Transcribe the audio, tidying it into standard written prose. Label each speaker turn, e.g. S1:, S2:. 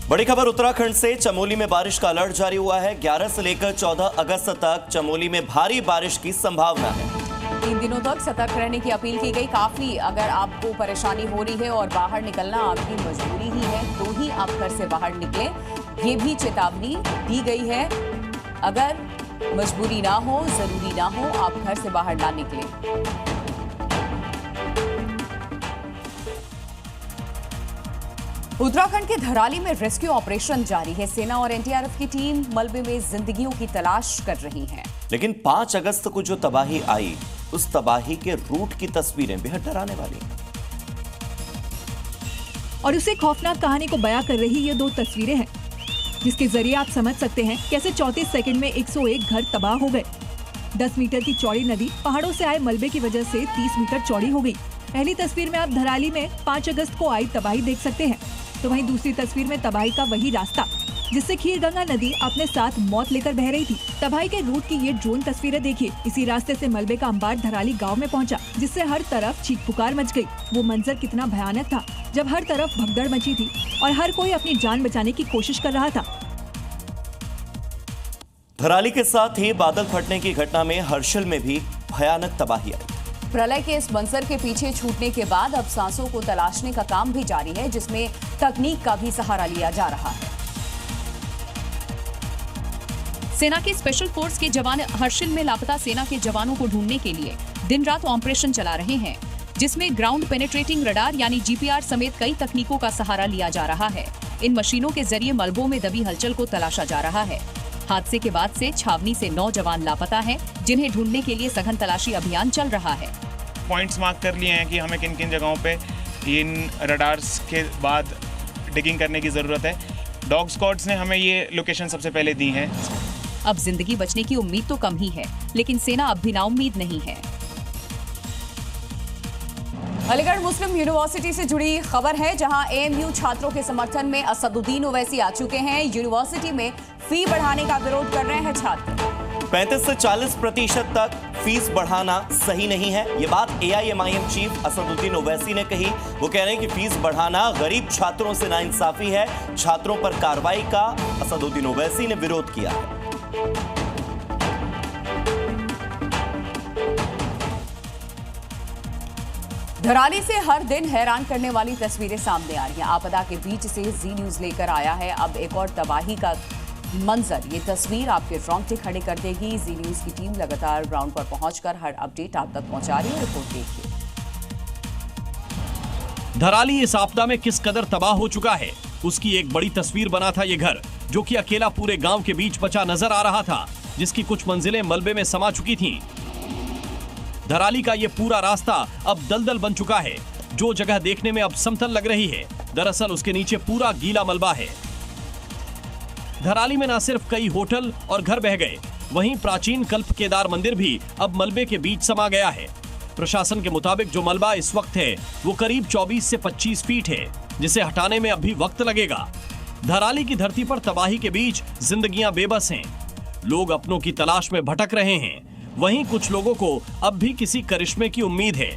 S1: बड़ी खबर उत्तराखंड से। चमोली में बारिश का अलर्ट जारी हुआ है। 11 से लेकर 14 अगस्त तक चमोली में भारी बारिश की संभावना है।
S2: 3 दिनों तक सतर्क रहने की अपील की गई। काफी अगर आपको परेशानी हो रही है और बाहर निकलना आपकी मजबूरी ही है तो ही आप घर से बाहर निकलें, ये भी चेतावनी दी गई है। अगर मजबूरी ना हो, जरूरी ना हो, आप घर से बाहर ना निकलें। उत्तराखंड के धराली में रेस्क्यू ऑपरेशन जारी है। सेना और एनडीआरएफ की टीम मलबे में जिंदगियों की तलाश कर रही है।
S1: लेकिन 5 अगस्त को जो तबाही आई, उस तबाही के रूट की तस्वीरें बेहद डराने वाली हैं।
S3: और उसे खौफनाक कहानी को बयां कर रही ये 2 तस्वीरें हैं, जिसके जरिए आप समझ सकते हैं कैसे 34 सेकंड में 101 घर तबाह हो गए। 10 मीटर की चौड़ी नदी पहाड़ों से आए मलबे की वजह से 30 मीटर चौड़ी हो गई। पहली तस्वीर में आप धराली में 5 अगस्त को आई तबाही देख सकते हैं, तो वहीं दूसरी तस्वीर में तबाही का वही रास्ता जिससे खीरगंगा नदी अपने साथ मौत लेकर बह रही थी। तबाही के रूट की ये ड्रोन तस्वीरें देखिए। इसी रास्ते से मलबे का अंबार धराली गांव में पहुंचा, जिससे हर तरफ चीख पुकार मच गई। वो मंजर कितना भयानक था जब हर तरफ भगदड़ मची थी और हर कोई अपनी जान बचाने की कोशिश कर रहा था।
S1: धराली के साथ ही बादल फटने की घटना में हर्षिल में भी भयानक तबाही आई।
S2: प्रलय के इस मंजर के पीछे छूटने के बाद अब सांसों को तलाशने का काम भी जारी है, जिसमें तकनीक का भी सहारा लिया जा रहा है।
S4: सेना के स्पेशल फोर्स के जवान हर्षिल में लापता सेना के जवानों को ढूंढने के लिए दिन रात ऑपरेशन चला रहे हैं, जिसमें ग्राउंड पेनिट्रेटिंग रडार यानी जीपीआर समेत कई तकनीकों का सहारा लिया जा रहा है। इन मशीनों के जरिए मलबों में दबी हलचल को तलाशा जा रहा है। हादसे के बाद से छावनी से 9 जवान लापता हैं, जिन्हें ढूंढने के लिए सघन तलाशी अभियान चल रहा है।
S5: पॉइंट्स मार्क कर लिए हैं कि हमें किन किन जगहों पे इन रडार्स के बाद डिगिंग करने की ज़रूरत है। डॉग स्क्वाड्स ने हमें ये लोकेशन सबसे पहले दी है।
S4: अब जिंदगी बचने की उम्मीद तो कम ही है, लेकिन सेना अब भी नाउम्मीद नहीं है।
S2: अलीगढ़ मुस्लिम यूनिवर्सिटी से जुड़ी खबर है, जहां एएमयू छात्रों के समर्थन में असदुद्दीन ओवैसी आ चुके हैं। यूनिवर्सिटी में फी बढ़ाने का विरोध कर रहे हैं छात्र।
S1: 35 से 40% तक फीस बढ़ाना सही नहीं है, ये बात एआईएमआईएम चीफ असदुद्दीन ओवैसी ने कही। वो कह रहे हैं कि फीस बढ़ाना गरीब छात्रों से नाइंसाफी है। छात्रों पर कार्रवाई का असदुद्दीन ओवैसी ने विरोध किया है।
S2: धराली से हर दिन हैरान करने वाली तस्वीरें सामने आ रही हैं। आपदा के बीच से जी न्यूज लेकर आया है अब एक और तबाही का मंजर। ये तस्वीर आपके रोंगटे खड़े कर देगी। जी न्यूज की टीम लगातार ग्राउंड पर पहुंचकर हर अपडेट आप तक पहुंचा रही है। रिपोर्ट देखिए।
S6: धराली इस आपदा में किस कदर तबाह हो चुका है, उसकी एक बड़ी तस्वीर बना था ये घर, जो कि अकेला पूरे गांव के बीच बचा नजर आ रहा था, जिसकी कुछ मंजिलें मलबे में समा चुकी थीं। धराली का ये पूरा रास्ता अब दलदल बन चुका है। जो जगह देखने में अब समतल लग रही है, दरअसल उसके नीचे पूरा गीला मलबा है। धराली में न सिर्फ कई होटल और घर बह गए, वहीं प्राचीन कल्प केदार मंदिर भी अब मलबे के बीच समा गया है। प्रशासन के मुताबिक जो मलबा इस वक्त है वो करीब 24 से 25 फीट है, जिसे हटाने में अब भी वक्त लगेगा। धराली की धरती पर तबाही के बीच जिंदगियां बेबस हैं। लोग अपनों की तलाश में भटक रहे हैं, वहीं कुछ लोगों को अब भी किसी करिश्मे की उम्मीद है।